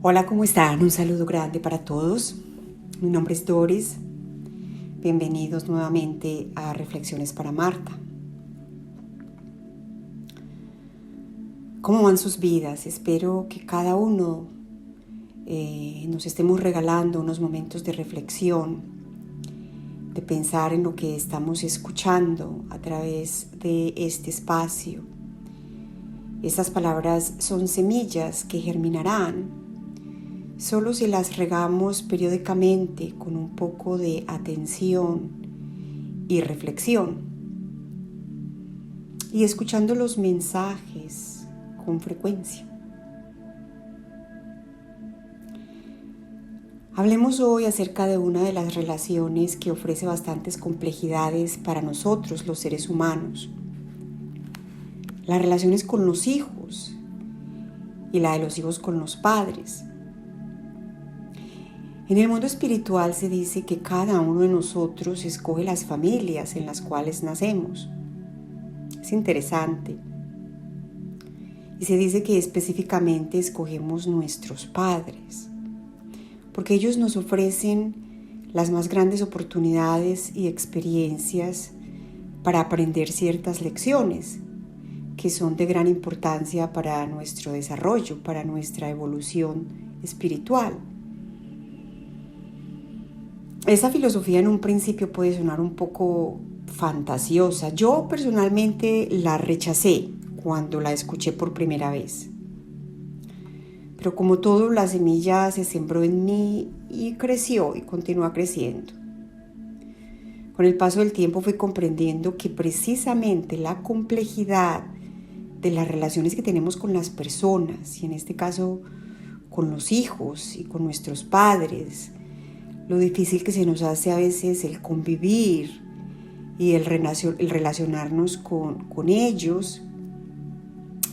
Hola, ¿cómo están? Un saludo grande para todos. Mi nombre es Doris. Bienvenidos nuevamente a Reflexiones para Marta. ¿Cómo van sus vidas? Espero que cada uno nos estemos regalando unos momentos de reflexión, de pensar en lo que estamos escuchando a través de este espacio. Estas palabras son semillas que germinarán solo si las regamos periódicamente con un poco de atención y reflexión y escuchando los mensajes con frecuencia. Hablemos hoy acerca de una de las relaciones que ofrece bastantes complejidades para nosotros, los seres humanos. Las relaciones con los hijos y la de los hijos con los padres. En el mundo espiritual se dice que cada uno de nosotros escoge las familias en las cuales nacemos. Es interesante. Y se dice que específicamente escogemos nuestros padres, porque ellos nos ofrecen las más grandes oportunidades y experiencias para aprender ciertas lecciones que son de gran importancia para nuestro desarrollo, para nuestra evolución espiritual. Esa filosofía en un principio puede sonar un poco fantasiosa. Yo personalmente la rechacé cuando la escuché por primera vez. Pero como todo, la semilla se sembró en mí y creció y continúa creciendo. Con el paso del tiempo fui comprendiendo que precisamente la complejidad de las relaciones que tenemos con las personas, y en este caso con los hijos y con nuestros padres, lo difícil que se nos hace a veces el convivir y el relacionarnos con ellos,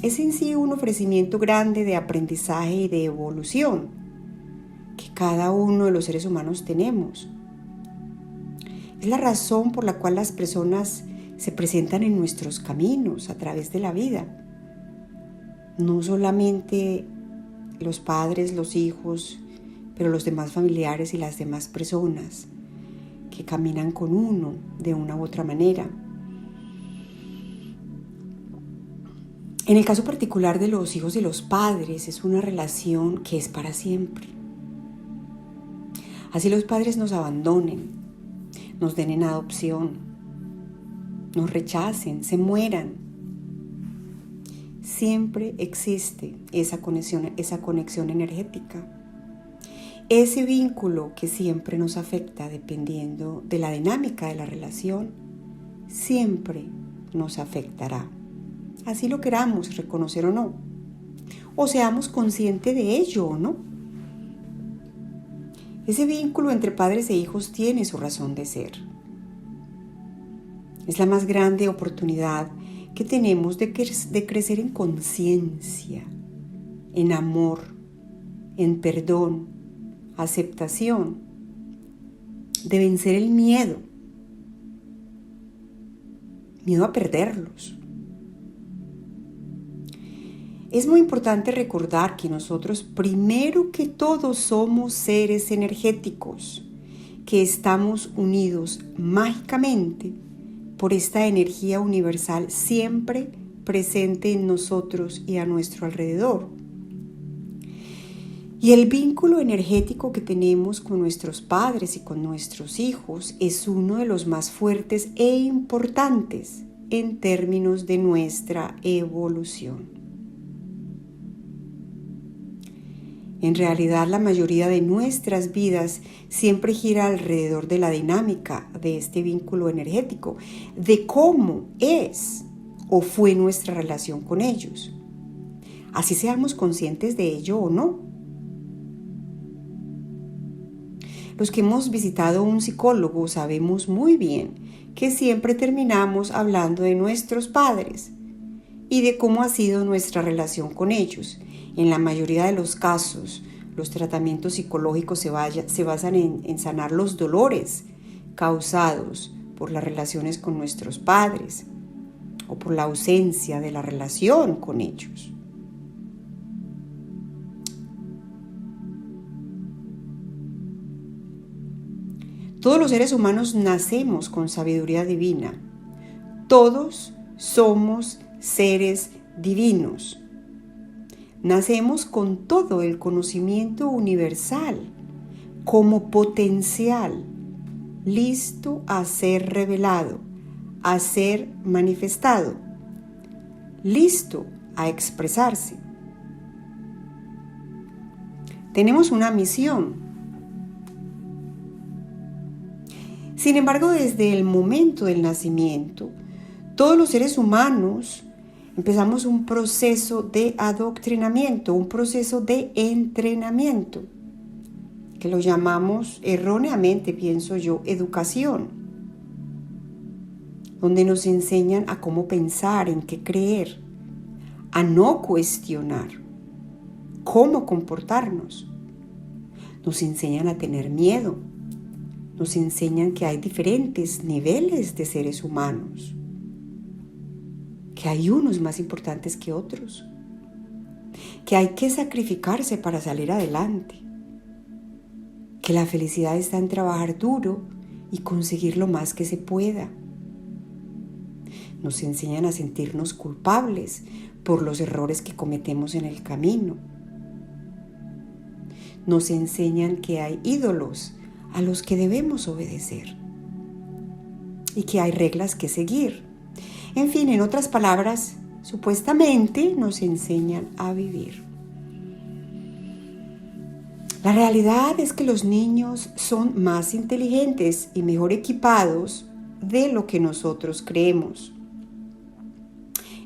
es en sí un ofrecimiento grande de aprendizaje y de evolución que cada uno de los seres humanos tenemos. Es la razón por la cual las personas se presentan en nuestros caminos a través de la vida. No solamente los padres, los hijos, pero los demás familiares y las demás personas que caminan con uno de una u otra manera. En el caso particular de los hijos y los padres, es una relación que es para siempre. Así los padres nos abandonen, nos den en adopción, nos rechacen, se mueran. Siempre existe esa conexión energética. Ese vínculo que siempre nos afecta dependiendo de la dinámica de la relación, siempre nos afectará. Así lo queramos reconocer o no, o seamos conscientes de ello o no. Ese vínculo entre padres e hijos tiene su razón de ser. Es la más grande oportunidad que tenemos de crecer en conciencia, en amor, en perdón, aceptación, de vencer el miedo a perderlos. Es muy importante recordar que nosotros primero que todo somos seres energéticos, que estamos unidos mágicamente por esta energía universal siempre presente en nosotros y a nuestro alrededor. Y el vínculo energético que tenemos con nuestros padres y con nuestros hijos es uno de los más fuertes e importantes en términos de nuestra evolución. En realidad, la mayoría de nuestras vidas siempre gira alrededor de la dinámica de este vínculo energético, de cómo es o fue nuestra relación con ellos. Así seamos conscientes de ello o no. Los que hemos visitado un psicólogo sabemos muy bien que siempre terminamos hablando de nuestros padres y de cómo ha sido nuestra relación con ellos. En la mayoría de los casos, los tratamientos psicológicos se basan en sanar los dolores causados por las relaciones con nuestros padres o por la ausencia de la relación con ellos. Todos los seres humanos nacemos con sabiduría divina. Todos somos seres divinos. Nacemos con todo el conocimiento universal como potencial, listo a ser revelado, a ser manifestado, listo a expresarse. Tenemos una misión. Sin embargo, desde el momento del nacimiento, todos los seres humanos empezamos un proceso de adoctrinamiento, un proceso de entrenamiento, que lo llamamos erróneamente, pienso yo, educación, donde nos enseñan a cómo pensar, en qué creer, a no cuestionar, cómo comportarnos. Nos enseñan a tener miedo, nos enseñan que hay diferentes niveles de seres humanos, que hay unos más importantes que otros, que hay que sacrificarse para salir adelante, que la felicidad está en trabajar duro y conseguir lo más que se pueda. Nos enseñan a sentirnos culpables por los errores que cometemos en el camino. Nos enseñan que hay ídolos a los que debemos obedecer y que hay reglas que seguir. En fin, en otras palabras, supuestamente nos enseñan a vivir. La realidad es que los niños son más inteligentes y mejor equipados de lo que nosotros creemos.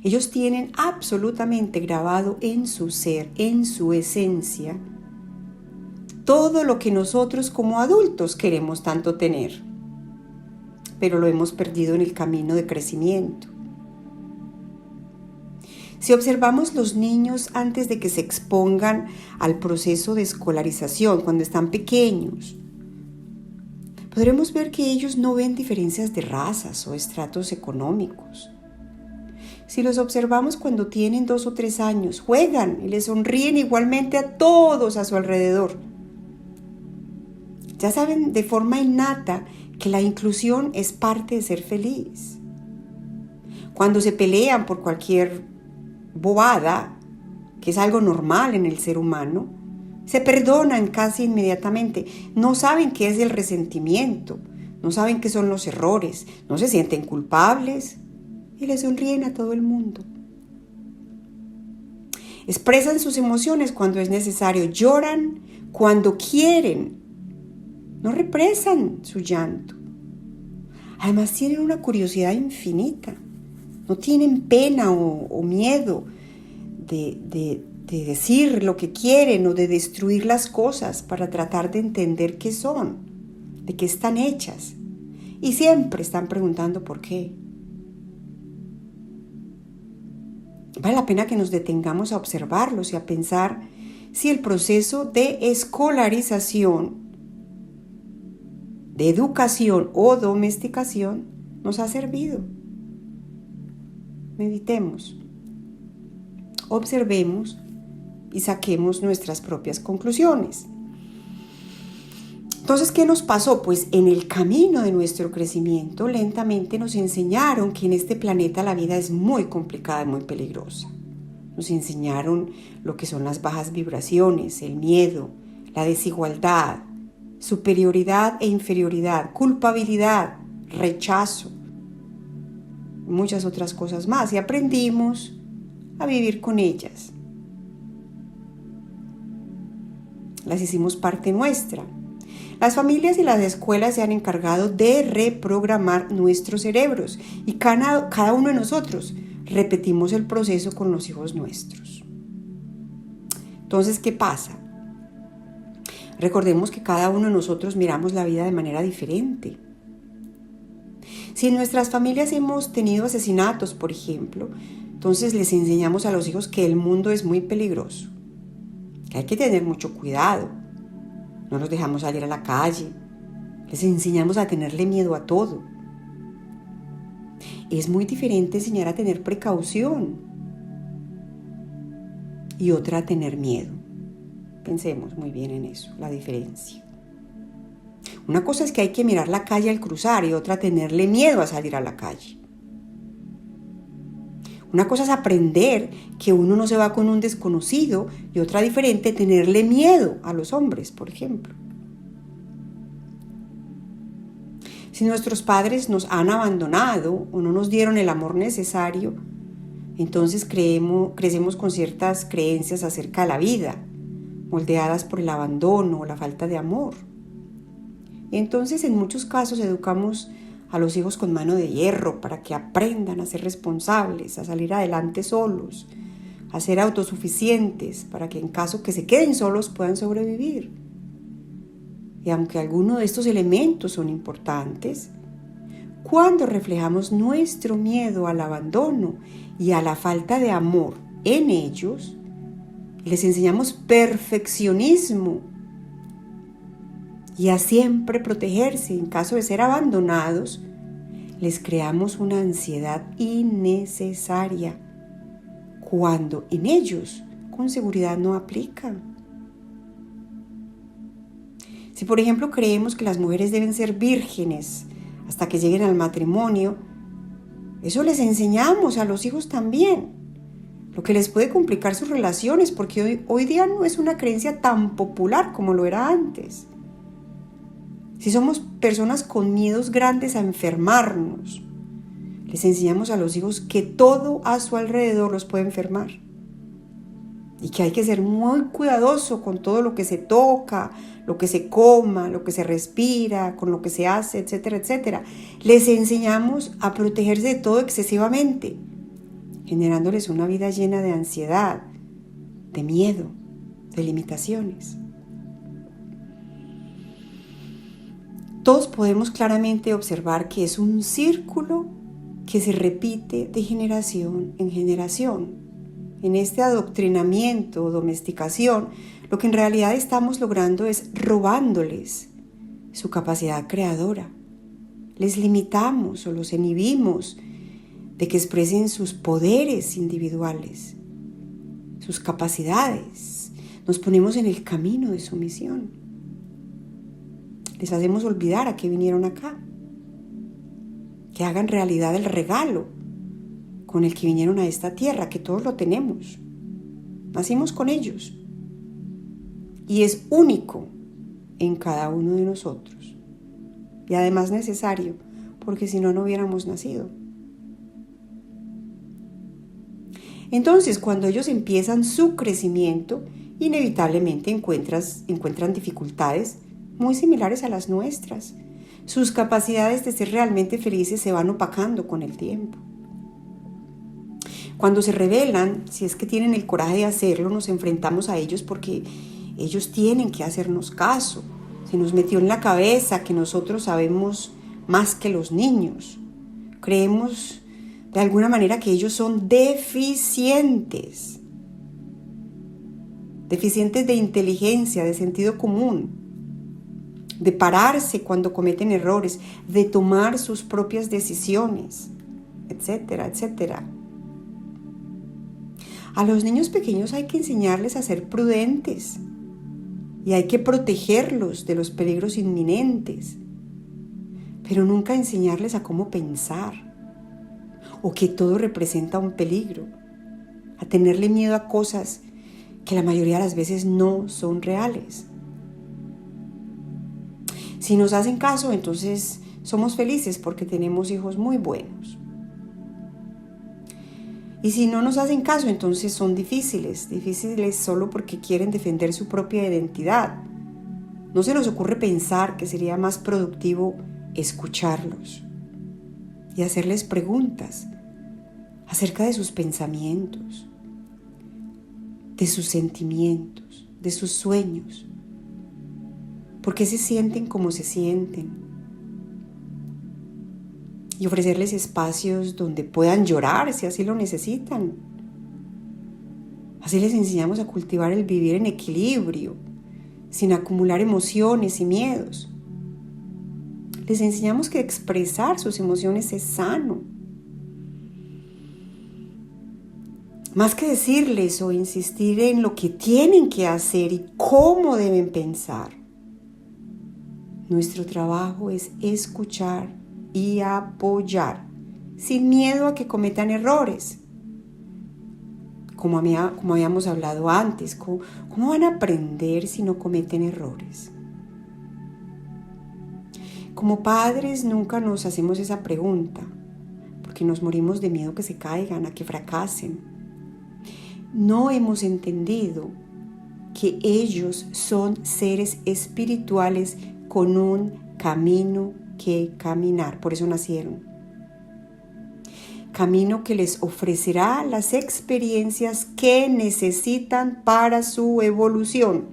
Ellos tienen absolutamente grabado en su ser, en su esencia, todo lo que nosotros como adultos queremos tanto tener, pero lo hemos perdido en el camino de crecimiento. Si observamos los niños antes de que se expongan al proceso de escolarización, cuando están pequeños, podremos ver que ellos no ven diferencias de razas o estratos económicos. Si los observamos cuando tienen 2 o 3 años, juegan y les sonríen igualmente a todos a su alrededor. Ya saben de forma innata que la inclusión es parte de ser feliz. Cuando se pelean por cualquier bobada, que es algo normal en el ser humano, se perdonan casi inmediatamente. No saben qué es el resentimiento, no saben qué son los errores, no se sienten culpables y le sonríen a todo el mundo. Expresan sus emociones cuando es necesario, lloran cuando quieren, no represan su llanto. Además tienen una curiosidad infinita. No tienen pena o miedo de decir lo que quieren o de destruir las cosas para tratar de entender qué son, de qué están hechas. Y siempre están preguntando por qué. Vale la pena que nos detengamos a observarlos y a pensar si el proceso de escolarización, de educación o domesticación nos ha servido. Meditemos, observemos y saquemos nuestras propias conclusiones. Entonces, ¿qué nos pasó? Pues en el camino de nuestro crecimiento, lentamente nos enseñaron que en este planeta la vida es muy complicada y muy peligrosa. Nos enseñaron lo que son las bajas vibraciones, el miedo, la desigualdad, superioridad e inferioridad, culpabilidad, rechazo, muchas otras cosas más, y aprendimos a vivir con ellas. Las hicimos parte nuestra. Las familias y las escuelas se han encargado de reprogramar nuestros cerebros y cada uno de nosotros repetimos el proceso con los hijos nuestros. Entonces, ¿qué pasa? Recordemos que cada uno de nosotros miramos la vida de manera diferente. Si en nuestras familias hemos tenido asesinatos, por ejemplo, entonces les enseñamos a los hijos que el mundo es muy peligroso, que hay que tener mucho cuidado. No nos dejamos salir a la calle, les enseñamos a tenerle miedo a todo. Es muy diferente enseñar a tener precaución y otra a tener miedo. Pensemos muy bien en eso, la diferencia. Una cosa es que hay que mirar la calle al cruzar y otra tenerle miedo a salir a la calle. Una cosa es aprender que uno no se va con un desconocido y otra diferente, tenerle miedo a los hombres, por ejemplo. Si nuestros padres nos han abandonado o no nos dieron el amor necesario, entonces crecemos con ciertas creencias acerca de la vida, moldeadas por el abandono o la falta de amor. Entonces, en muchos casos educamos a los hijos con mano de hierro para que aprendan a ser responsables, a salir adelante solos, a ser autosuficientes, para que en caso que se queden solos puedan sobrevivir. Y aunque algunos de estos elementos son importantes, cuando reflejamos nuestro miedo al abandono y a la falta de amor en ellos, les enseñamos perfeccionismo y a siempre protegerse en caso de ser abandonados, les creamos una ansiedad innecesaria, cuando en ellos con seguridad no aplica. Si por ejemplo creemos que las mujeres deben ser vírgenes hasta que lleguen al matrimonio, eso les enseñamos a los hijos también, lo que les puede complicar sus relaciones, porque hoy día no es una creencia tan popular como lo era antes. Si somos personas con miedos grandes a enfermarnos, les enseñamos a los hijos que todo a su alrededor los puede enfermar y que hay que ser muy cuidadoso con todo lo que se toca, lo que se coma, lo que se respira, con lo que se hace, etcétera, etcétera. Les enseñamos a protegerse de todo excesivamente, generándoles una vida llena de ansiedad, de miedo, de limitaciones. Todos podemos claramente observar que es un círculo que se repite de generación en generación. En este adoctrinamiento o domesticación, lo que en realidad estamos logrando es robándoles su capacidad creadora. Les limitamos o los inhibimos de que expresen sus poderes individuales, sus capacidades. Nos ponemos en el camino de su misión. Les hacemos olvidar a qué vinieron acá. Que hagan realidad el regalo con el que vinieron a esta tierra, que todos lo tenemos. Nacimos con ellos. Y es único en cada uno de nosotros. Y además necesario, porque si no, no hubiéramos nacido. Entonces, cuando ellos empiezan su crecimiento, inevitablemente encuentran dificultades muy similares a las nuestras. Sus capacidades de ser realmente felices se van opacando con el tiempo. Cuando se rebelan, si es que tienen el coraje de hacerlo, nos enfrentamos a ellos porque ellos tienen que hacernos caso. Se nos metió en la cabeza que nosotros sabemos más que los niños. Creemos de alguna manera que ellos son deficientes de inteligencia, de sentido común, de pararse cuando cometen errores, de tomar sus propias decisiones, etcétera, etcétera. A los niños pequeños hay que enseñarles a ser prudentes y hay que protegerlos de los peligros inminentes, pero nunca enseñarles a cómo pensar o que todo representa un peligro, a tenerle miedo a cosas que la mayoría de las veces no son reales. Si nos hacen caso, entonces somos felices porque tenemos hijos muy buenos. Y si no nos hacen caso, entonces son difíciles solo porque quieren defender su propia identidad. No se nos ocurre pensar que sería más productivo escucharlos y hacerles preguntas acerca de sus pensamientos, de sus sentimientos, de sus sueños. ¿Por qué se sienten como se sienten? Y ofrecerles espacios donde puedan llorar si así lo necesitan. Así les enseñamos a cultivar el vivir en equilibrio, sin acumular emociones y miedos. Les enseñamos que expresar sus emociones es sano. Más que decirles o insistir en lo que tienen que hacer y cómo deben pensar. Nuestro trabajo es escuchar y apoyar, sin miedo a que cometan errores. Como habíamos hablado antes, ¿cómo van a aprender si no cometen errores? Como padres nunca nos hacemos esa pregunta, porque nos morimos de miedo que se caigan, a que fracasen. No hemos entendido que ellos son seres espirituales con un camino que caminar, por eso nacieron. Camino que les ofrecerá las experiencias que necesitan para su evolución,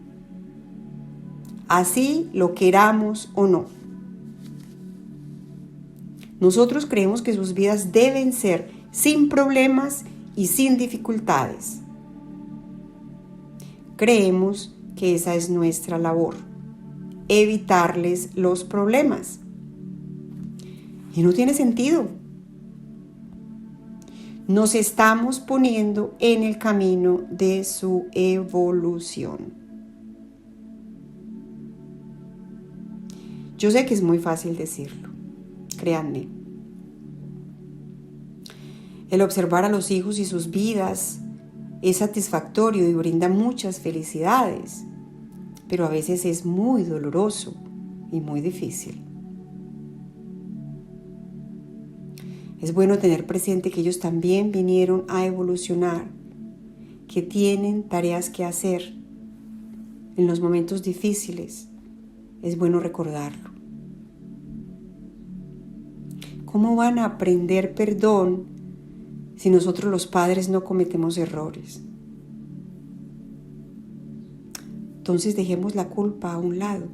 así lo queramos o no. Nosotros creemos que sus vidas deben ser sin problemas y sin dificultades. Creemos que esa es nuestra labor, evitarles los problemas. Y no tiene sentido. Nos estamos poniendo en el camino de su evolución. Yo sé que es muy fácil decirlo, créanme. El observar a los hijos y sus vidas es satisfactorio y brinda muchas felicidades, pero a veces es muy doloroso y muy difícil. Es bueno tener presente que ellos también vinieron a evolucionar, que tienen tareas que hacer. En los momentos difíciles es bueno recordarlo. ¿Cómo van a aprender perdón si nosotros los padres no cometemos errores? Entonces dejemos la culpa a un lado.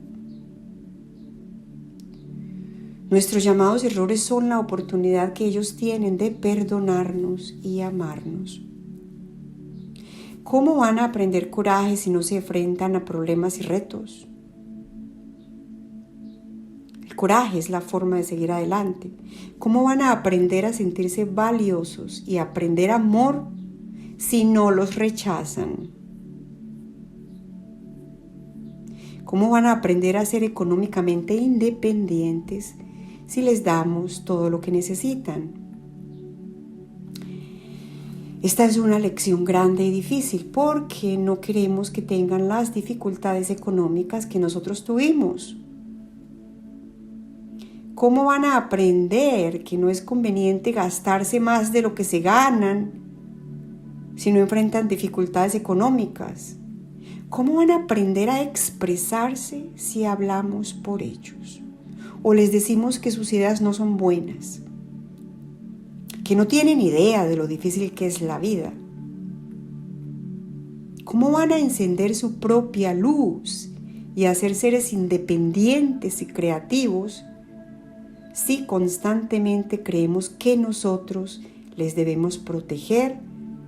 Nuestros llamados errores son la oportunidad que ellos tienen de perdonarnos y amarnos. ¿Cómo van a aprender coraje si no se enfrentan a problemas y retos? El coraje es la forma de seguir adelante. ¿Cómo van a aprender a sentirse valiosos y aprender amor si no los rechazan? ¿Cómo van a aprender a ser económicamente independientes si les damos todo lo que necesitan? Esta es una lección grande y difícil porque no queremos que tengan las dificultades económicas que nosotros tuvimos. ¿Cómo van a aprender que no es conveniente gastarse más de lo que se ganan si no enfrentan dificultades económicas? ¿Cómo van a aprender a expresarse si hablamos por ellos? O les decimos que sus ideas no son buenas, que no tienen idea de lo difícil que es la vida. ¿Cómo van a encender su propia luz y hacer seres independientes y creativos si constantemente creemos que nosotros les debemos proteger,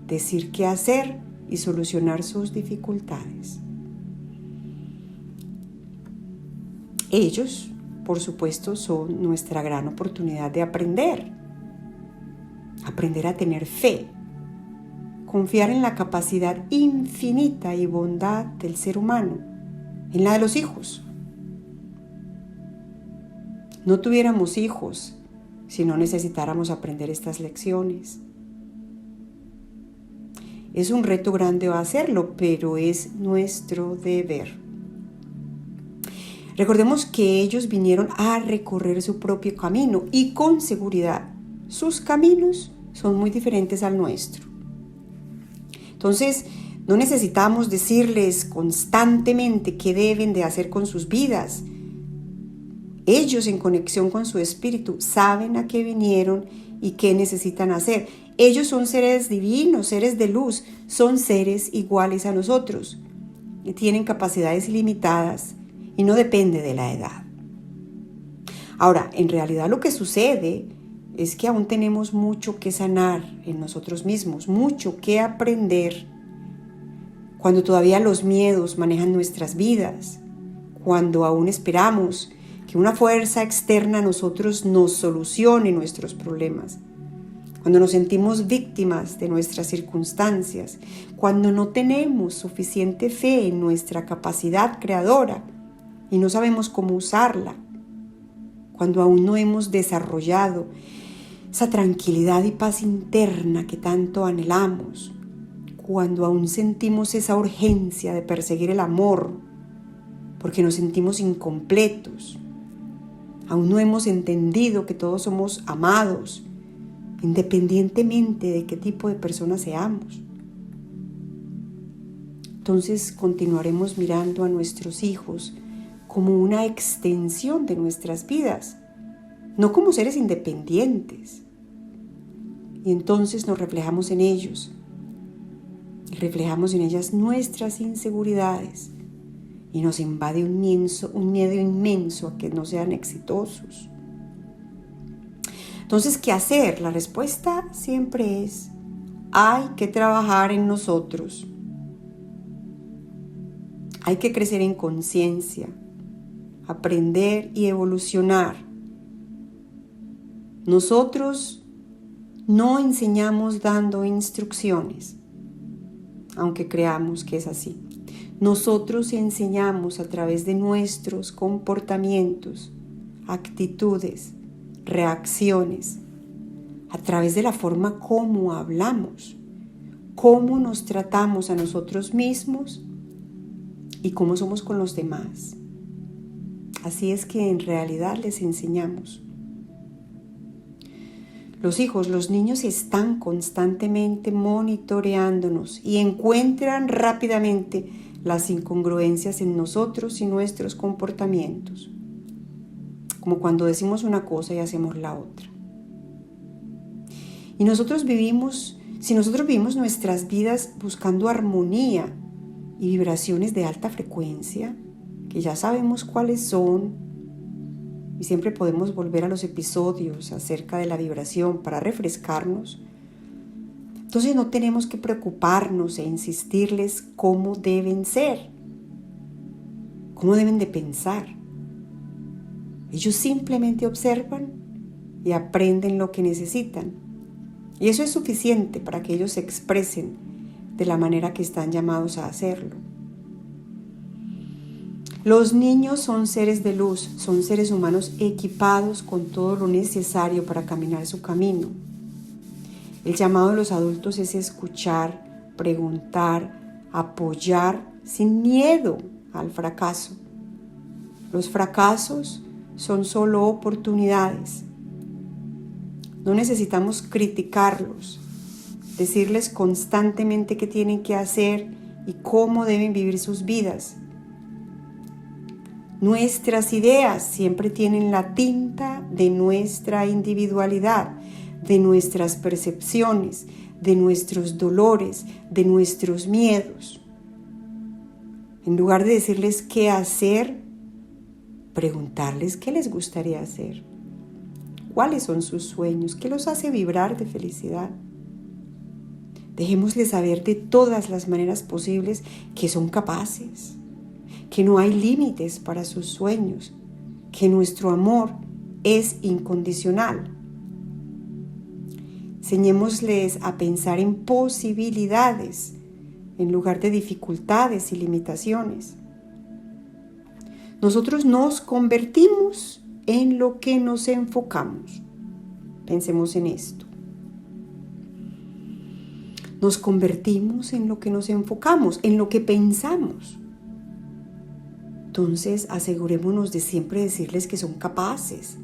decir qué hacer y solucionar sus dificultades? Ellos, por supuesto, son nuestra gran oportunidad de aprender a tener fe, confiar en la capacidad infinita y bondad del ser humano, en la de los hijos. No tuviéramos hijos si no necesitáramos aprender estas lecciones. Es un reto grande hacerlo, pero es nuestro deber. Recordemos que ellos vinieron a recorrer su propio camino y con seguridad sus caminos son muy diferentes al nuestro. Entonces, no necesitamos decirles constantemente qué deben de hacer con sus vidas. Ellos, en conexión con su espíritu, saben a qué vinieron y qué necesitan hacer. Ellos son seres divinos, seres de luz, son seres iguales a nosotros y tienen capacidades ilimitadas y no depende de la edad. Ahora, en realidad lo que sucede es que aún tenemos mucho que sanar en nosotros mismos, mucho que aprender. Cuando todavía los miedos manejan nuestras vidas, cuando aún esperamos que una fuerza externa a nosotros nos solucione nuestros problemas, cuando nos sentimos víctimas de nuestras circunstancias, cuando no tenemos suficiente fe en nuestra capacidad creadora y no sabemos cómo usarla, cuando aún no hemos desarrollado esa tranquilidad y paz interna que tanto anhelamos, cuando aún sentimos esa urgencia de perseguir el amor, porque nos sentimos incompletos, aún no hemos entendido que todos somos amados, independientemente de qué tipo de personas seamos. Entonces continuaremos mirando a nuestros hijos como una extensión de nuestras vidas, no como seres independientes. Y entonces nos reflejamos en ellos, y reflejamos en ellas nuestras inseguridades, y nos invade un miedo inmenso a que no sean exitosos. Entonces, ¿qué hacer? La respuesta siempre es: hay que trabajar en nosotros. Hay que crecer en conciencia, aprender y evolucionar. Nosotros no enseñamos dando instrucciones, aunque creamos que es así. Nosotros enseñamos a través de nuestros comportamientos, actitudes, reacciones, a través de la forma como hablamos, cómo nos tratamos a nosotros mismos y cómo somos con los demás. Así es que en realidad les enseñamos. Los niños están constantemente monitoreándonos y encuentran rápidamente las incongruencias en nosotros y nuestros comportamientos, como cuando decimos una cosa y hacemos la otra. Y si nosotros vivimos nuestras vidas buscando armonía y vibraciones de alta frecuencia, que ya sabemos cuáles son, y siempre podemos volver a los episodios acerca de la vibración para refrescarnos, entonces no tenemos que preocuparnos e insistirles cómo deben ser, cómo deben de pensar. Ellos simplemente observan y aprenden lo que necesitan. Y eso es suficiente para que ellos se expresen de la manera que están llamados a hacerlo. Los niños son seres de luz, son seres humanos equipados con todo lo necesario para caminar su camino. El llamado de los adultos es escuchar, preguntar, apoyar sin miedo al fracaso. Los fracasos son solo oportunidades. No necesitamos criticarlos, decirles constantemente qué tienen que hacer y cómo deben vivir sus vidas. Nuestras ideas siempre tienen la tinta de nuestra individualidad, de nuestras percepciones, de nuestros dolores, de nuestros miedos. En lugar de decirles qué hacer, preguntarles qué les gustaría hacer, cuáles son sus sueños, qué los hace vibrar de felicidad. Dejémosles saber de todas las maneras posibles que son capaces, que no hay límites para sus sueños, que nuestro amor es incondicional. Enseñémosles a pensar en posibilidades en lugar de dificultades y limitaciones. Nosotros nos convertimos en lo que nos enfocamos. Pensemos en esto. Nos convertimos en lo que nos enfocamos, en lo que pensamos. Entonces asegurémonos de siempre decirles que son capaces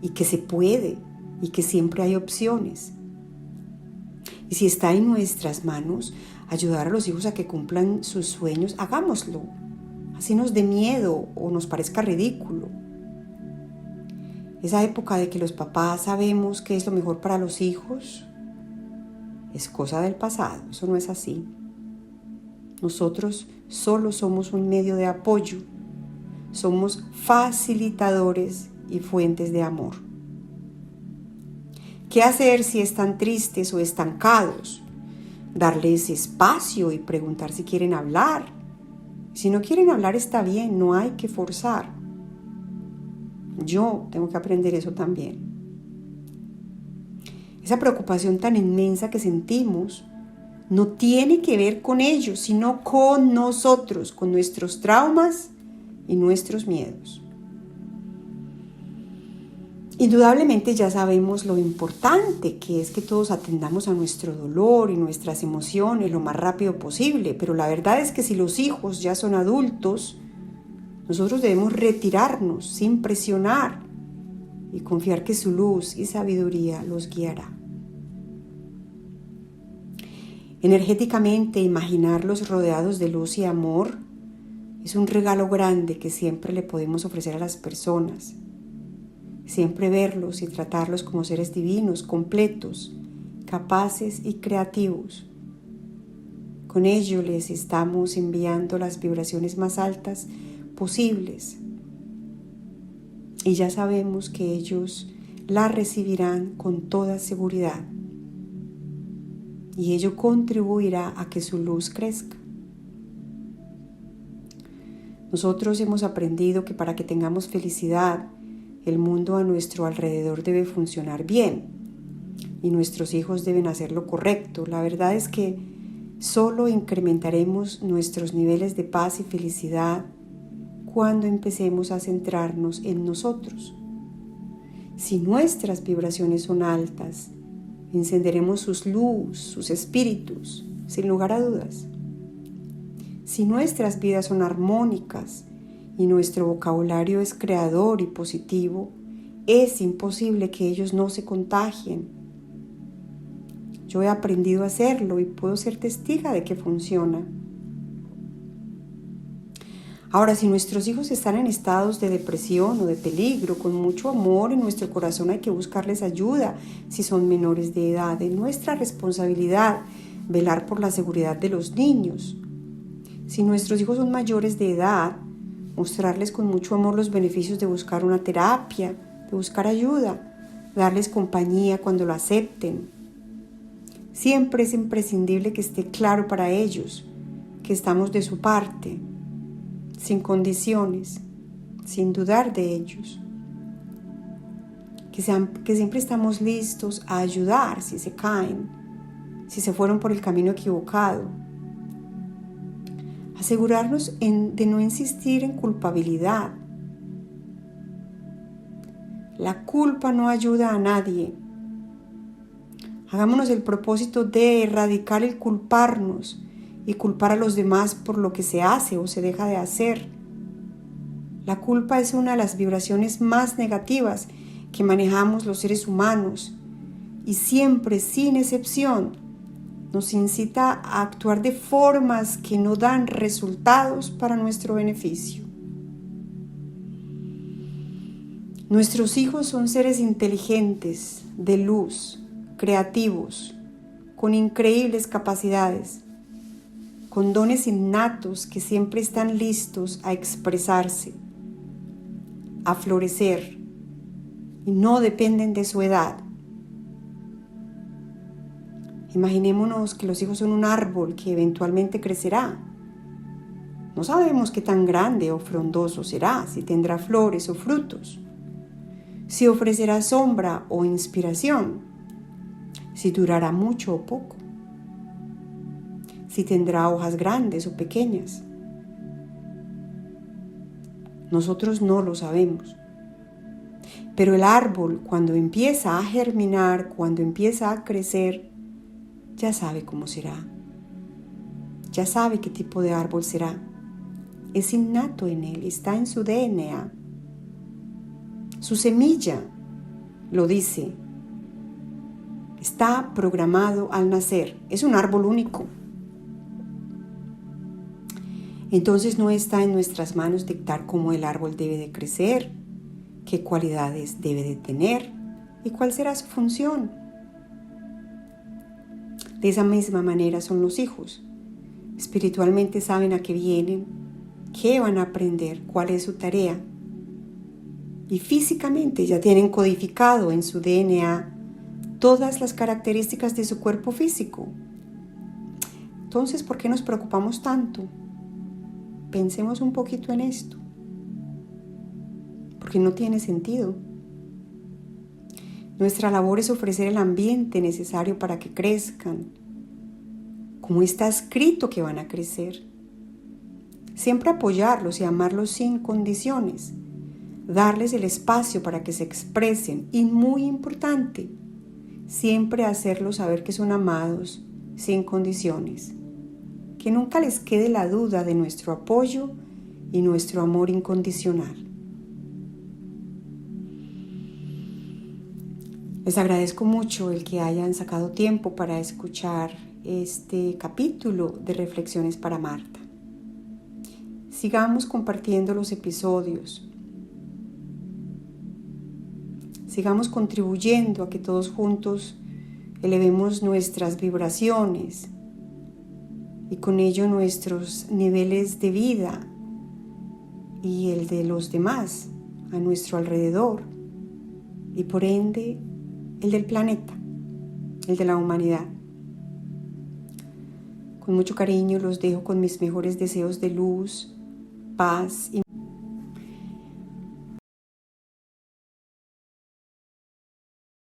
y que se puede y que siempre hay opciones. Y si está en nuestras manos ayudar a los hijos a que cumplan sus sueños, hagámoslo. Así nos dé miedo o nos parezca ridículo. Esa época de que los papás sabemos qué es lo mejor para los hijos es cosa del pasado, eso no es así. Nosotros solo somos un medio de apoyo, somos facilitadores y fuentes de amor. ¿Qué hacer si están tristes o estancados? Darles espacio y preguntar si quieren hablar. Si no quieren hablar está bien, no hay que forzar. Yo tengo que aprender eso también. Esa preocupación tan inmensa que sentimos no tiene que ver con ellos, sino con nosotros, con nuestros traumas y nuestros miedos. Indudablemente ya sabemos lo importante que es que todos atendamos a nuestro dolor y nuestras emociones lo más rápido posible, pero la verdad es que si los hijos ya son adultos, nosotros debemos retirarnos sin presionar y confiar que su luz y sabiduría los guiará. Energéticamente, imaginarlos rodeados de luz y amor es un regalo grande que siempre le podemos ofrecer a las personas. Siempre verlos y tratarlos como seres divinos, completos, capaces y creativos. Con ello les estamos enviando las vibraciones más altas posibles. Y ya sabemos que ellos la recibirán con toda seguridad. Y ello contribuirá a que su luz crezca. Nosotros hemos aprendido que para que tengamos felicidad, el mundo a nuestro alrededor debe funcionar bien y nuestros hijos deben hacer lo correcto. La verdad es que solo incrementaremos nuestros niveles de paz y felicidad cuando empecemos a centrarnos en nosotros. Si nuestras vibraciones son altas, encenderemos sus luz, sus espíritus, sin lugar a dudas. Si nuestras vidas son armónicas y nuestro vocabulario es creador y positivo, es imposible que ellos no se contagien. Yo he aprendido a hacerlo y puedo ser testiga de que funciona. Ahora, si nuestros hijos están en estados de depresión o de peligro, con mucho amor en nuestro corazón hay que buscarles ayuda. Si son menores de edad, es nuestra responsabilidad velar por la seguridad de los niños. Si nuestros hijos son mayores de edad, mostrarles con mucho amor los beneficios de buscar una terapia, de buscar ayuda, darles compañía cuando lo acepten. Siempre es imprescindible que esté claro para ellos que estamos de su parte, sin condiciones, sin dudar de ellos. Que siempre estamos listos a ayudar si se caen, si se fueron por el camino equivocado. Asegurarnos de no insistir en culpabilidad. La culpa no ayuda a nadie. Hagámonos el propósito de erradicar el culparnos y culpar a los demás por lo que se hace o se deja de hacer. La culpa es una de las vibraciones más negativas que manejamos los seres humanos y siempre, sin excepción, nos incita a actuar de formas que no dan resultados para nuestro beneficio. Nuestros hijos son seres inteligentes, de luz, creativos, con increíbles capacidades, con dones innatos que siempre están listos a expresarse, a florecer, y no dependen de su edad. Imaginémonos que los hijos son un árbol que eventualmente crecerá. No sabemos qué tan grande o frondoso será, si tendrá flores o frutos, si ofrecerá sombra o inspiración, si durará mucho o poco, si tendrá hojas grandes o pequeñas. Nosotros no lo sabemos. Pero el árbol, cuando empieza a germinar, cuando empieza a crecer, ya sabe cómo será. Ya sabe qué tipo de árbol será. Es innato en él, está en su DNA. Su semilla lo dice. Está programado al nacer. Es un árbol único. Entonces no está en nuestras manos dictar cómo el árbol debe de crecer, qué cualidades debe de tener y cuál será su función. De esa misma manera son los hijos. Espiritualmente saben a qué vienen, qué van a aprender, cuál es su tarea. Y físicamente ya tienen codificado en su DNA todas las características de su cuerpo físico. Entonces, ¿por qué nos preocupamos tanto? Pensemos un poquito en esto. Porque no tiene sentido. Nuestra labor es ofrecer el ambiente necesario para que crezcan, como está escrito que van a crecer. Siempre apoyarlos y amarlos sin condiciones. Darles el espacio para que se expresen. Y muy importante, siempre hacerlos saber que son amados sin condiciones. Que nunca les quede la duda de nuestro apoyo y nuestro amor incondicional. Les agradezco mucho el que hayan sacado tiempo para escuchar este capítulo de Reflexiones para Marta. Sigamos compartiendo los episodios. Sigamos contribuyendo a que todos juntos elevemos nuestras vibraciones y con ello nuestros niveles de vida y el de los demás a nuestro alrededor y por ende el del planeta, el de la humanidad. Con mucho cariño los dejo con mis mejores deseos de luz, paz y